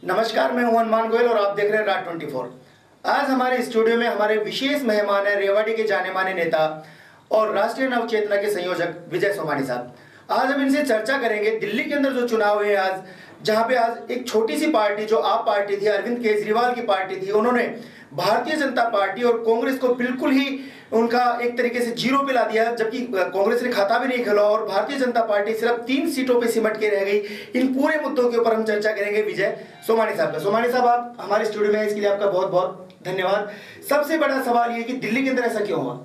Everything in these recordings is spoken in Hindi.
नमस्कार, मैं हूं हनुमान गोयल और आप देख रहे हैं राज 24। आज हमारे स्टूडियो में हमारे विशेष मेहमान है रेवाड़ी के जाने माने नेता और राष्ट्रीय नवचेतना के संयोजक विजय सोमानी साहब। आज हम इनसे चर्चा करेंगे दिल्ली के अंदर जो चुनाव हुए आज, जहां पे आज एक छोटी सी पार्टी जो आप पार्टी थी, अरविंद केजरीवाल की पार्टी थी, उन्होंने भारतीय जनता पार्टी और कांग्रेस को बिल्कुल ही उनका एक तरीके से जीरो पे ला दिया, जबकि कांग्रेस ने खाता भी नहीं खोला और भारतीय जनता पार्टी सिर्फ 3 सीटों पे सिमट के रह गई। इन पूरे मुद्दों के ऊपर हम चर्चा करेंगे विजय सोमानी साहब का। सोमानी साहब, आप हमारे स्टूडियो में हैं, इसके लिए आपका बहुत बहुत धन्यवाद। सबसे बड़ा सवाल ये कि दिल्ली के अंदर ऐसा क्यों हुआ?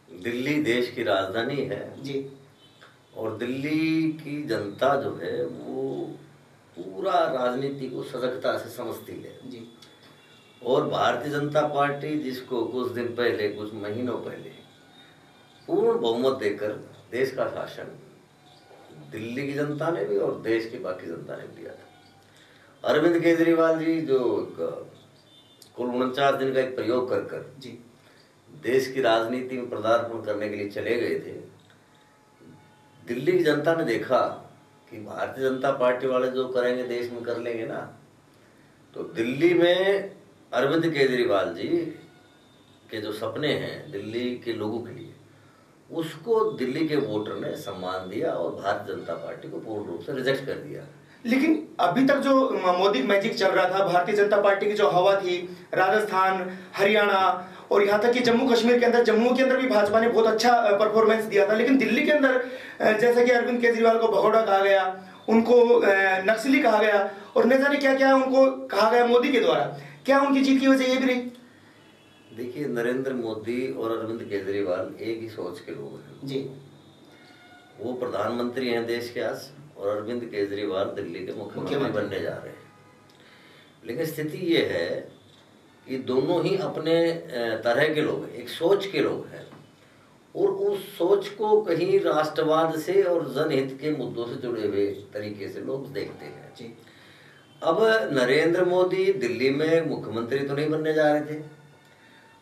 दिल्ली देश की राजधानी है जी, और दिल्ली की जनता जो है वो पूरा राजनीति को सजगता से समझती है जी, और भारतीय जनता पार्टी जिसको कुछ दिन पहले, कुछ महीनों पहले पूर्ण बहुमत देकर देश का शासन दिल्ली की जनता ने भी और देश की बाकी जनता ने दिया था। अरविंद केजरीवाल जी जो कुल 49 दिन का एक प्रयोग कर जी, देश की राजनीति में पदार्पण करने के लिए चले गए थे। दिल्ली की जनता ने देखा कि भारतीय जनता पार्टी वाले जो करेंगे देश में कर लेंगे ना, तो दिल्ली में अरविंद केजरीवाल जी के जो सपने हैं दिल्ली के लोगों के लिए, उसको दिल्ली के वोटर ने सम्मान दिया और भारतीय जनता पार्टी को पूर्ण रूप से रिजेक्ट कर दिया। लेकिन अभी तक जो मोदी मैजिक चल रहा था, भारतीय जनता पार्टी की जो हवा थी, राजस्थान, हरियाणा और यहाँ तक कि जम्मू कश्मीर के अंदर भी भाजपा ने बहुत अच्छा परफॉर्मेंस दिया था। लेकिन दिल्ली के अंदर जैसा कि अरविंद केजरीवाल को भगोड़ा कहा गया, उनको नक्सली कहा गया और न जाने क्या क्या उनको कहा गया मोदी के द्वारा, क्या उनकी जीत की वजह ये भी रही? देखिए, नरेंद्र मोदी और अरविंद केजरीवाल एक ही सोच के लोग हैं जी। वो प्रधानमंत्री हैं देश के आज और अरविंद केजरीवाल दिल्ली के मुख्यमंत्री बनने जा रहे हैं। लेकिन स्थिति ये है कि दोनों ही अपने तरह के लोग हैं, एक सोच के लोग हैं और उस सोच को कहीं राष्ट्रवाद से और जनहित के मुद्दों से जुड़े हुए तरीके से लोग देखते हैं जी। अब नरेंद्र मोदी दिल्ली में मुख्यमंत्री तो नहीं बनने जा रहे थे।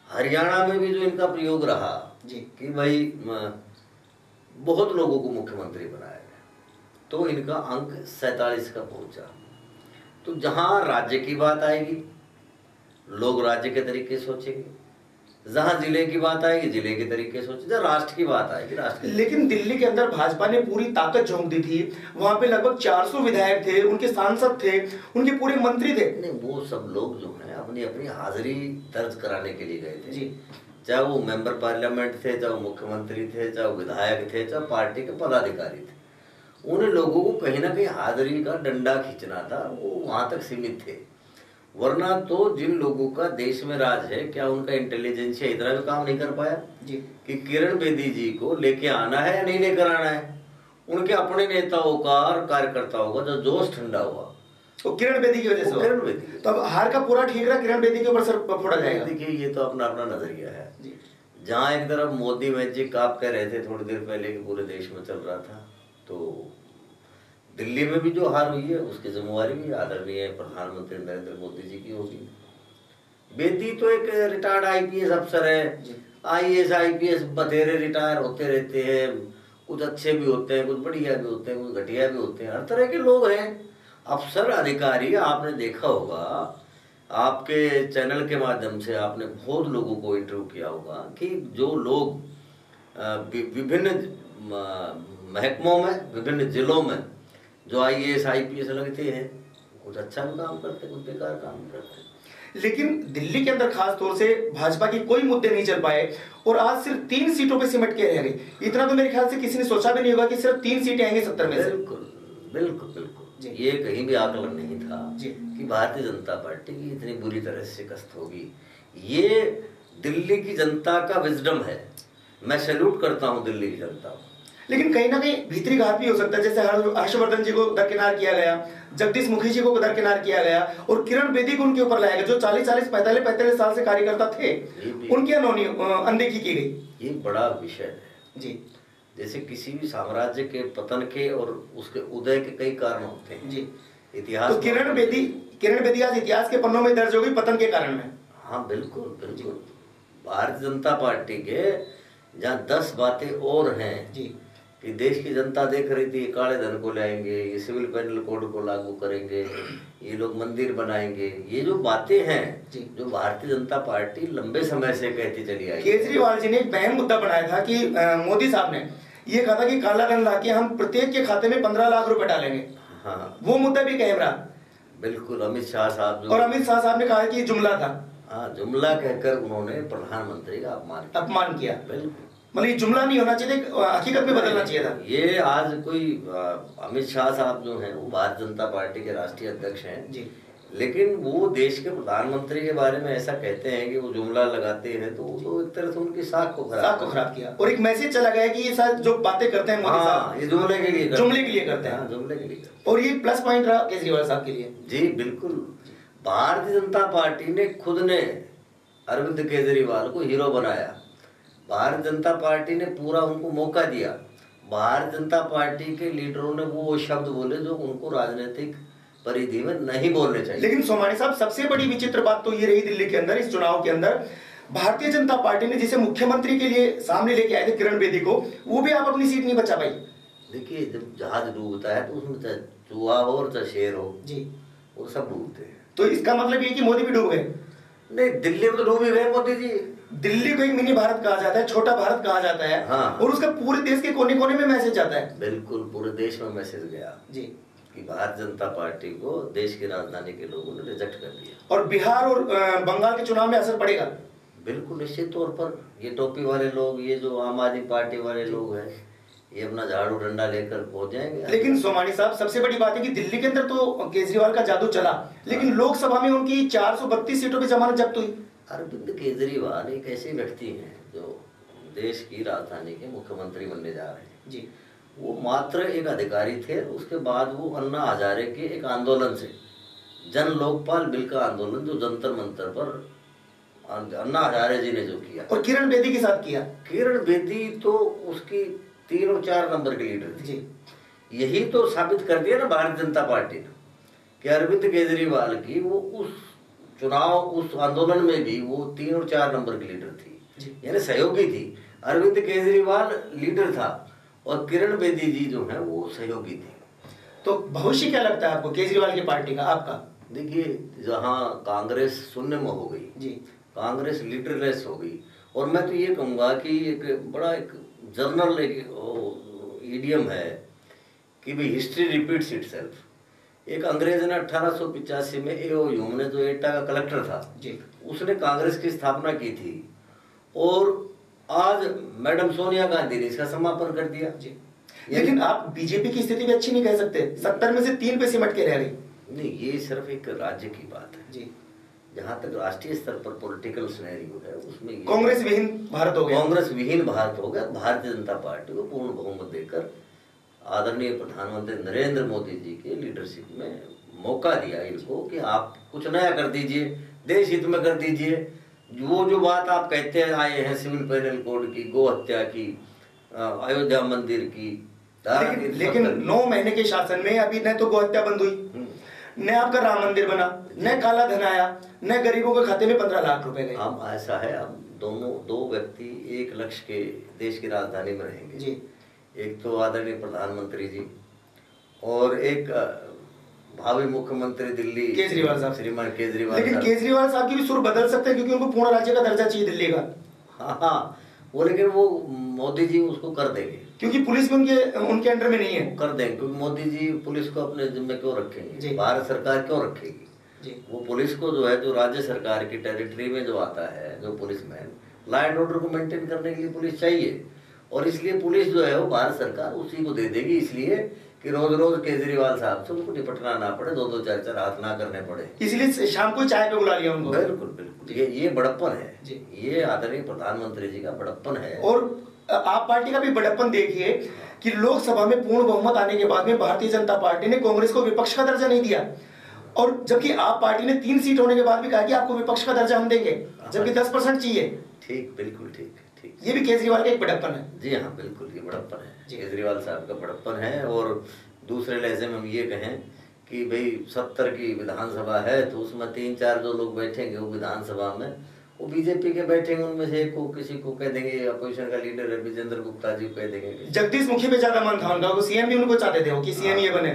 हरियाणा में भी जो इनका प्रयोग रहा जी कि भाई बहुत लोगों को मुख्यमंत्री बनाया गया, तो इनका अंक 47 का पहुंचा। तो जहां राज्य की बात आएगी लोग राज्य के तरीके सोचेंगे, जहां जिले की बात आएगी जिले के तरीके सोचेंगे, जहां राष्ट्र की बात आएगी राष्ट्र। लेकिन दिल्ली के अंदर भाजपा ने पूरी ताकत झोंक दी थी, वहां पे लगभग 400 विधायक थे, उनके सांसद थे, उनके पूरे मंत्री थे। नहीं, वो सब लोग जो हैं अपनी अपनी हाजिरी दर्ज कराने के लिए गए थे जी। चाहे वो मेंबर पार्लियामेंट थे, चाहे वो मुख्यमंत्री थे, चाहे वो विधायक थे, चाहे पार्टी के पदाधिकारी थे। उन लोगों को कहीं ना कहीं हाजिरी का डंडा खींचना था, वो वहां तक सीमित थे। वरना तो जिन लोगों का देश में राज है, क्या उनका इंटेलिजेंस इतना भी काम नहीं कर पाया जी। कि किरण बेदी जी को लेके आना है या नहीं लेकर आना है? उनके अपने नेताओं का और कार्यकर्ताओं का जो जोश ठंडा हुआ तो किरण बेदी की वजह से, किरण बेदी, तो अब हार का पूरा ठीकरा किरण बेदी के ऊपर सर फोड़ा जाएगा। देखिए, ये तो अपना अपना नजरिया है। जी। जहाँ एक तरफ मोदी मैजिक आप कह रहे थे थोड़ी देर पहले कि पूरे देश में चल रहा था, तो दिल्ली में भी जो हार हुई है उसकी जिम्मेवारी भी आदरणीय प्रधानमंत्री नरेंद्र मोदी जी की होगी। बेदी तो एक रिटायर्ड आईपीएस अफसर है, आईएएस आईपीएस बतेरे रिटायर होते रहते हैं, कुछ अच्छे भी होते हैं, कुछ बढ़िया भी होते हैं, कुछ घटिया भी होते हैं, हर तरह के लोग हैं अफसर अधिकारी। आपने देखा होगा, आपके चैनल के माध्यम से आपने बहुत लोगों को इंटरव्यू किया होगा कि जो लोग विभिन्न महकमों में, विभिन्न जिलों में जो आईएएस आईपीएस लगते हैं, कुछ अच्छा भी काम करते, कुछ बेकार काम करते। लेकिन दिल्ली के अंदर खास तौर से भाजपा की कोई मुद्दे नहीं चल पाए और आज सिर्फ 3 सीटों पे सिमट के रह गई। इतना तो मेरे ख्याल से किसी ने सोचा भी नहीं होगा कि सिर्फ 3 सीटें आएंगी 70 में से। बिल्कुल बिल्कुल बिल्कुल, ये कहीं भी आकलन नहीं था जी। कि भारतीय जनता पार्टी की इतनी बुरी तरह से शिकस्त होगी। ये दिल्ली की जनता का विजडम है, मैं सैल्यूट करता हूँ दिल्ली की जनता को। लेकिन कहीं ना कहीं भीतरी घात भी हो सकता है, जैसे हर्षवर्धन जी को दरकिनार किया गया, जगदीश मुखी जी को दरकिनार किया गया और किरण बेदी को उनके ऊपर लाया गया, जो 45 साल से कार्यकर्ता थे, उनकी अनदेखी की गई। ये बड़ा विषय है जी। जैसे किसी भी साम्राज्य के पतन के और उसके उदय के कई कारण होते हैं जी। इतिहास। तो किरण बेदी आज इतिहास के पन्नों में दर्ज होगी पतन के कारण में। हाँ बिल्कुल बिल्कुल, भारतीय जनता पार्टी के जहाँ 10 बातें और हैं जी कि देश की जनता देख रही थी, ये काले धन को लाएंगे, ये सिविल पैनल कोड को लागू करेंगे, ये लोग मंदिर बनाएंगे, ये जो बातें हैं जो भारतीय जनता पार्टी लंबे समय से कहती चली आई। केजरीवाल जी ने एक बहन मुद्दा बनाया था कि मोदी साहब ने ये कहा था कि काला धन लाके हम प्रत्येक के खाते में 15 लाख रुपए डालेंगे। हाँ, वो मुद्दा भी कायम रहा। बिल्कुल। अमित शाह साहब जो, और अमित शाह साहब ने कहा कि जुमला था। हाँ, जुमला कहकर उन्होंने प्रधानमंत्री का अपमान किया। बिल्कुल, मतलब ये जुमला नहीं होना चाहिए, हकीकत में बदलना चाहिए था। ये आज कोई अमित शाह साहब जो हैं वो भारतीय जनता पार्टी के राष्ट्रीय अध्यक्ष हैं जी, लेकिन वो देश के प्रधानमंत्री के बारे में ऐसा कहते हैं कि वो जुमला लगाते हैं, तो वो तो एक तरह से उनकी साख को खराब किया। और एक मैसेज चला गया कि ये साथ जो बातें करते हैं मोदी साहब, ये जुमले के लिए करते हैं। जुमले के लिए करते हैं। और ये प्लस पॉइंट रहा केजरीवाल साहब के लिए। जी बिल्कुल। भारतीय जनता पार्टी ने खुद ने अरविंद केजरीवाल को हीरो बनाया। भारतीय जनता पार्टी ने पूरा उनको मौका दिया। भारतीय जनता पार्टी के लीडरों ने वो शब्द बोले जो उनको राजनीतिक परिधि में नहीं बोलने चाहिए। लेकिन सोमानी साहब, सबसे बड़ी विचित्र बात तो ये रही दिल्ली के अंदर, इस चुनाव के अंदर, भारतीय जनता पार्टी ने जिसे मुख्यमंत्री के लिए सामने लेके आए थे किरण बेदी को, वो भी आप अपनी सीट नहीं बचा पाई। देखिए, जब जहाज डूबता है तो उसमें चाहे चूहा हो और चाहे शेर हो जी, वो सब डूबते हैं। तो इसका मतलब ये कि मोदी भी डूब गए? नहीं, दिल्ली में तो डूब ही गए मोदी जी। दिल्ली को एक मिनी भारत कहा जाता है, छोटा भारत कहा जाता है। हाँ। और उसका पूरे देश के कोने कोने में मैसेज जाता है। बिल्कुल, पूरे देश में मैसेज गया जी कि भारतीय जनता पार्टी को देश की राजधानी के लोगों ने रिजेक्ट कर दिया। और बिहार और बंगाल के चुनाव में असर पड़ेगा? बिल्कुल निश्चित तौर पर। ये टोपी वाले लोग, ये जो आम आदमी पार्टी वाले लोग हैं, ये अपना झाड़ू डंडा लेकर पहुंच जाएंगे। लेकिन सोमानी साहब, सबसे बड़ी बात है कि दिल्ली के अंदर तो केजरीवाल का जादू चला, लेकिन लोकसभा में उनकी 432 सीटों पे जमानत जब्त हुई। अरविंद केजरीवाल एक ऐसे व्यक्ति हैं जो देश की राजधानी के मुख्यमंत्री बनने जा रहे हैं जी। वो मात्र एक अधिकारी थे। उसके बाद वो अन्ना हजारे के एक आंदोलन से, जन लोकपाल बिल का आंदोलन जो जंतर मंतर पर अन्ना हजारे जी ने जो किया, और किरण बेदी के साथ किया। किरण बेदी तो उसकी 3 और 4 नंबर की लीडर थी। जी। यही तो साबित कर दिया ना भारतीय जनता पार्टी ने कि अरविंद केजरीवाल की वो उस चुनाव, उस आंदोलन में भी वो 3 और 4 नंबर की लीडर थी, यानी सहयोगी थी। अरविंद केजरीवाल लीडर था और किरण बेदी जी जो है वो सहयोगी थी। तो भविष्य क्या लगता है आपको केजरीवाल की पार्टी का, आपका? देखिए, जहाँ कांग्रेस शून्य में हो गई जी, कांग्रेस लीडरलेस हो गई, और मैं तो ये कहूँगा कि एक बड़ा एक जर्नल एक इडियम है कि भाई हिस्ट्री रिपीट्स इटसेल्फ। एक अंग्रेज ने 1885 में ए.ओ. ह्यूम ने, जो एटा का कलेक्टर था जी, उसने कांग्रेस की स्थापना की थी, और आज मैडम सोनिया गांधी ने इसका समापन कर दिया। जी। लेकिन आप बीजेपी की स्थिति भी अच्छी नहीं कह सकते, 70 में से 3 पे सिमट के रह गई। नहीं, ये सिर्फ एक राज्य की बात है जी। जहाँ तक राष्ट्रीय स्तर पर पॉलिटिकल सिनेरियो है उसमें कांग्रेस विहीन भारत हो गया। कांग्रेस विहीन भारत हो गया। भारतीय जनता पार्टी को पूर्ण बहुमत देकर आदरणीय प्रधानमंत्री नरेंद्र मोदी जी के लीडरशिप में मौका दिया इनको कि आप कुछ नया कर दीजिए, देश हित में कर दीजिए। वो जो बात आप कहते हैं आए हैं सिविल पैनल कोड की, गो हत्या की, अयोध्या मंदिर की, लेकिन 9 महीने के शासन में अभी न तो गो हत्या बंद हुई, न आपका राम मंदिर बना, न काला धन आया, न गरीबों के खाते में 15 लाख रुपए गए। अब ऐसा है, अब दो व्यक्ति एक लक्ष्य के देश की राजधानी में रहेंगे जी। एक तो आदरणीय प्रधानमंत्री जी और एक भावी मुख्यमंत्री दिल्ली केजरीवाल साहब, श्रीमान केजरीवाल। लेकिन केजरीवाल साहब की भी सुर बदल सकते हैं क्योंकि उनको पूर्ण राज्य का दर्जा चाहिए दिल्ली का। हाँ, वो लेकिन वो मोदी जी उसको कर देंगे क्योंकि पुलिस भी उनके अंडर में नहीं है। कर देंगे, क्योंकि मोदी जी पुलिस को अपने जिम्मे क्यों रखेंगे, जी। भारत सरकार क्यों रखेगी जी। वो पुलिस को जो है, जो राज्य सरकार की टेरिटरी में जो आता है, जो पुलिसमैन, लॉ एंड ऑर्डर को मेंटेन करने के लिए पुलिस चाहिए, और इसलिए पुलिस जो है वो भारत सरकार उसी को दे देगी, इसलिए कि रोज रोज केजरीवाल साहब से उनको निपटना ना पड़े, 2-2 4-4 हाथ ना करने पड़े, इसलिए शाम को चाय पे बुला लिया उनको। बिल्कुल बिल्कुल, ये बड़प्पन है, ये आदरणीय प्रधानमंत्री जी का बड़प्पन है। और आप पार्टी का भी बड़प्पन देखिए कि लोकसभा में पूर्ण बहुमत आने के बाद में भारतीय जनता पार्टी ने कांग्रेस को विपक्ष का दर्जा नहीं दिया, और जबकि आप पार्टी ने 3 सीट होने के बाद भी कहा कि आपको विपक्ष का दर्जा हम देंगे, जबकि 10% चाहिए। ठीक, बिल्कुल ठीक। ये भी केजरीवाल का एक बड़प्पन है। जी हाँ, बिल्कुल, ये बड़प्पन है, केजरीवाल साहब का बड़प्पन है। और दूसरे लहजे में हम ये कहें कि भाई 70 की विधानसभा है तो उसमें 3-4 जो लोग बैठेंगे वो विधानसभा में वो बीजेपी के बैठेंगे, उनमें से एक को किसी को कह देंगे, अपोजिशन का लीडर है विजेंद्र गुप्ता जी को कह देंगे। जगदीश मुखी पे ज्यादा मन था उनका, वो सीएम भी उनको चाहते थे वो कि सीएम ये बने।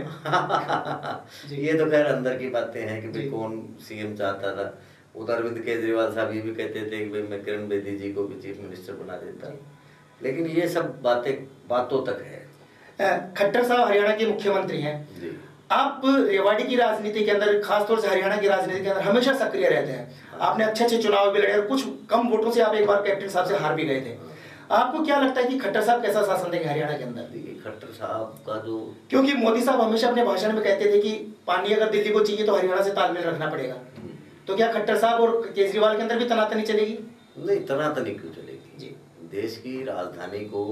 ये तो खैर अंदर की बातें हैं कि भाई कौन सीएम चाहता था। उधर अरविंद केजरीवाल साहब ये भी कहते थे कि भाई मैं किरण बेदी जी को भी चीफ मिनिस्टर बना देता, लेकिन ये सब बातों तक है। खट्टर साहब हरियाणा के मुख्यमंत्री हैं जी। आप रेवाड़ी की राजनीति के अंदर, खासतौर से हरियाणा की राजनीति के अंदर हमेशा सक्रिय रहते हैं। आपने अच्छे चुनाव भी लड़े और कुछ कम वोटों से आप एक बार कैप्टन साहब से हार भी गए थे। आपको क्या लगता है कि खट्टर साहब कैसा शासन देंगे हरियाणा के अंदर? देखिए खट्टर साहब का जो, क्योंकि मोदी साहब हमेशा अपने भाषण में कहते थे कि पानी अगर दिल्ली को चाहिए तो हरियाणा से तालमेल रखना पड़ेगा, तो क्या खट्टर साहब और केजरीवाल के अंदर भी तनातनी चलेगी? नहीं, तनातनी क्यों चलेगी जी। देश की राजधानी को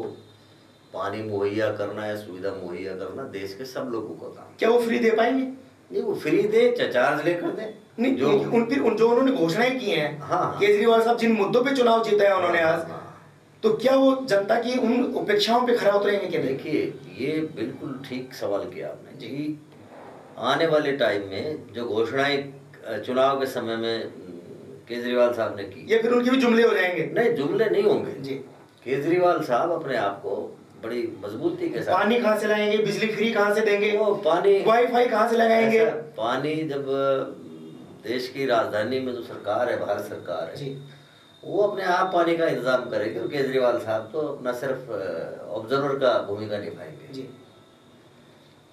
पानी मुहैया करना या सुविधा मुहैया करना देश के सब लोगों का काम। क्या वो फ्री दे पाएंगे? नहीं, वो फ्री दे चार्ज लेकर दे। नहीं, जो उन्होंने घोषणाएं की हैं, हाँ, केजरीवाल साहब जिन मुद्दों पे चुनाव जीता है उन्होंने आज, तो क्या वो जनता की उन उपेक्षाओं पे खरा उतरेंगे? क्या? देखिए ये बिल्कुल ठीक सवाल किया आपने जी। आने वाले टाइम में जो घोषणाएं चुनाव के समय में केजरीवाल साहब ने की, ये फिर उनके भी जुमले हो जाएंगे? नहीं, जुमले नहीं होंगे जी। केजरीवाल साहब अपने आप को बड़ी मजबूती के साथ, पानी कहाँ से लाएंगे, बिजली फ्री कहाँ से देंगे, वो पानी वाईफाई कहाँ से लगाएंगे? पानी जब देश की राजधानी में जो सरकार है, भारत सरकार है जी, वो अपने आप पानी का इंतजाम करेगी और केजरीवाल साहब तो अपना सिर्फ ऑब्जर्वर का भूमिका निभाएंगे जी।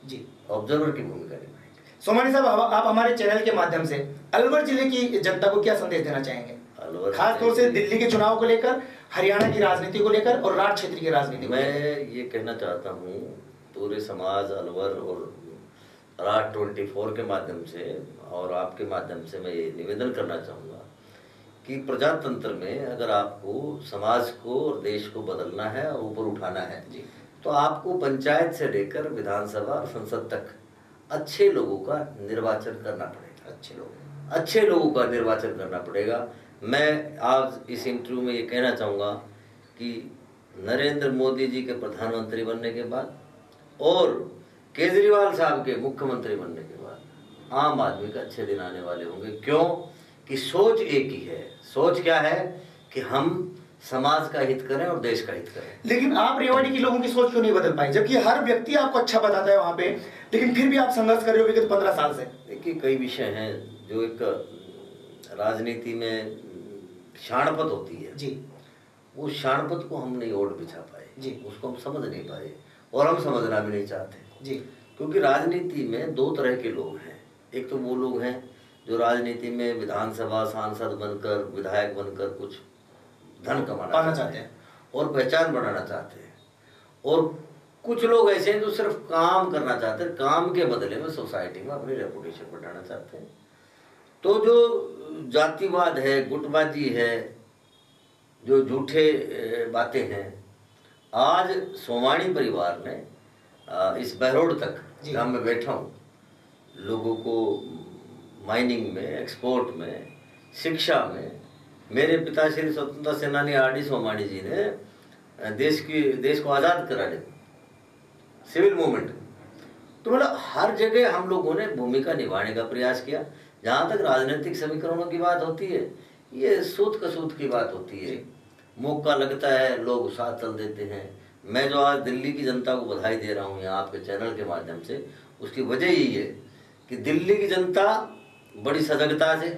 जी, ऑब्जर्वर की भूमिका निभाएंगे। सोमानी साहब, आप हमारे चैनल के माध्यम से अलवर जिले की जनता को क्या संदेश देना चाहेंगे, खास तौर से दिल्ली के चुनाव को लेकर, हरियाणा की राजनीति को लेकर और राज क्षेत्र की राजनीति? मैं ये कहना चाहता हूँ पूरे समाज, अलवर और राज 24 के माध्यम से और आपके माध्यम से मैं ये निवेदन करना चाहूँगा कि प्रजातंत्र में अगर आपको समाज को और देश को बदलना है और ऊपर उठाना है जी, तो आपको पंचायत से लेकर विधानसभा और संसद तक अच्छे लोगों का निर्वाचन करना पड़ेगा। अच्छे लोगों का निर्वाचन करना पड़ेगा। मैं आज इस इंटरव्यू में ये कहना चाहूँगा कि नरेंद्र मोदी जी के प्रधानमंत्री बनने के बाद और केजरीवाल साहब के मुख्यमंत्री बनने के बाद आम आदमी का अच्छे दिन आने वाले होंगे। क्यों कि सोच एक ही है। सोच क्या है कि हम समाज का हित करें और देश का हित करें। लेकिन आप रेवाड़ी के लोगों की सोच क्यों नहीं बदल पाए, जबकि हर व्यक्ति आपको अच्छा बताता है वहाँ पे, लेकिन फिर भी आप संघर्ष कर रहे हो विगत 15 साल से? देखिए कई विषय हैं जो एक राजनीति में शाणपत होती है जी, वो शाणपत को हम नहीं ओढ़ बिछा पाए जी, उसको हम समझ नहीं पाए और हम समझना भी नहीं चाहते जी। क्योंकि राजनीति में दो तरह के लोग हैं। एक तो वो लोग हैं जो राजनीति में विधानसभा सांसद बनकर, विधायक बनकर कुछ धन कमाना चाहते हैं और पहचान बनाना चाहते हैं, और कुछ लोग ऐसे हैं जो सिर्फ काम करना चाहते हैं, काम के बदले में सोसाइटी में अपनी रेपुटेशन बढ़ाना चाहते हैं। तो जो जातिवाद है, गुटबाजी है, जो झूठे बातें हैं, आज सोमानी परिवार ने इस बहरोड तक जहाँ मैं बैठा हूँ, लोगों को माइनिंग में, एक्सपोर्ट में, शिक्षा में, मेरे पिता श्री स्वतंत्रता सेनानी आर.डी. सोमानी जी ने देश को आज़ाद करा दिया, सिविल मूवमेंट। तो मतलब हर जगह हम लोगों ने भूमिका निभाने का प्रयास किया। जहाँ तक राजनीतिक समीकरणों की बात होती है, ये सूत कसूत की बात होती है। मौका लगता है लोग साथ चल देते हैं। मैं जो आज दिल्ली की जनता को बधाई दे रहा हूँ यहाँ आपके चैनल के माध्यम से, उसकी वजह यही है कि दिल्ली की जनता बड़ी सजगता से,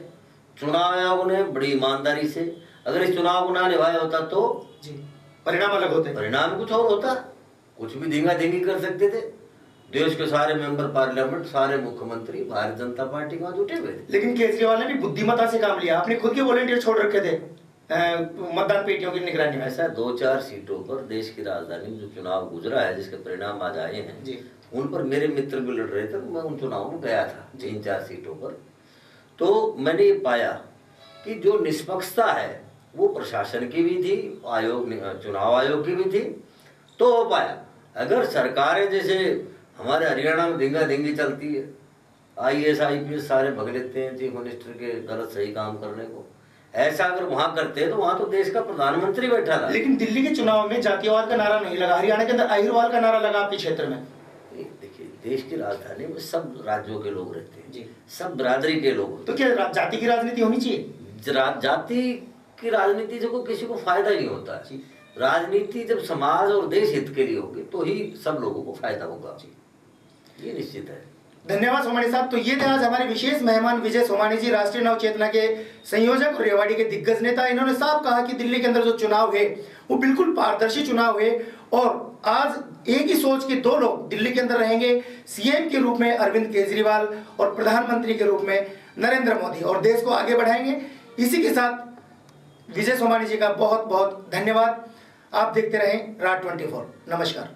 चुनाव आयोग ने बड़ी ईमानदारी से, अगर इस चुनाव को ना निभाया होता तो जी परिणाम अलग होते, परिणाम कुछ और होता। कुछ भी धींगा धींगी कर सकते थे। देश के सारे मेंबर पार्लियामेंट, सारे मुख्यमंत्री भारतीय जनता पार्टी का जुटे हुए थे। लेकिन केजरीवाल ने भी बुद्धिमत्ता से काम लिया। आपने खुद के वॉलंटियर छोड़ रखे थे मतदान पेटियों की निगरानी में। ऐसा 2-4 सीटों पर देश की राजधानी में जो चुनाव गुजरा है, जिसके परिणाम आज आए हैं जी, उन पर मेरे मित्र भी लड़ रहे थे। मैं उन चुनावों में गया था 3-4 सीटों पर। तो मैंने ये पाया कि जो निष्पक्षता है वो प्रशासन की भी थी, चुनाव आयोग की भी थी, तो हो पाया। अगर सरकारें जैसे हमारे हरियाणा में धींगा धींगी चलती है, IAS IPS सारे भग लेते हैं चीफ मिनिस्टर के गलत सही काम करने को, ऐसा अगर वहां करते हैं तो वहां तो देश का प्रधानमंत्री बैठा था। लेकिन दिल्ली के चुनाव में जातिवाद का नारा नहीं लगा, हरियाणा के अंदर अहिरवाल का नारा लगा आपके क्षेत्र में। देखिए देश की राजधानी में सब राज्यों के लोग रहते हैं जी, सब बिरादरी के लोग। तो क्या जाति की राजनीति होनी चाहिए? जाति कि राजनीति से कोई किसी को फायदा नहीं होता है। राजनीति जब समाज और देश हित के लिए होगी तो ही सब लोगों को फायदा होगा, ये निश्चित है। धन्यवाद सोमानी साहब। तो ये थे आज हमारे विशेष मेहमान विजय सोमानी जी, राष्ट्रीय नव चेतना के संयोजक और रेवाड़ी के दिग्गज नेता। इन्होंने साफ कहा कि दिल्ली के अंदर जो चुनाव है वो बिल्कुल पारदर्शी चुनाव है और आज एक ही सोच के दो लोग दिल्ली के अंदर रहेंगे, सीएम के रूप में अरविंद केजरीवाल और प्रधानमंत्री के रूप में नरेंद्र मोदी, और देश को आगे बढ़ाएंगे। इसी के साथ विजय सोमानी जी का बहुत बहुत धन्यवाद। आप देखते रहें राज 24। नमस्कार।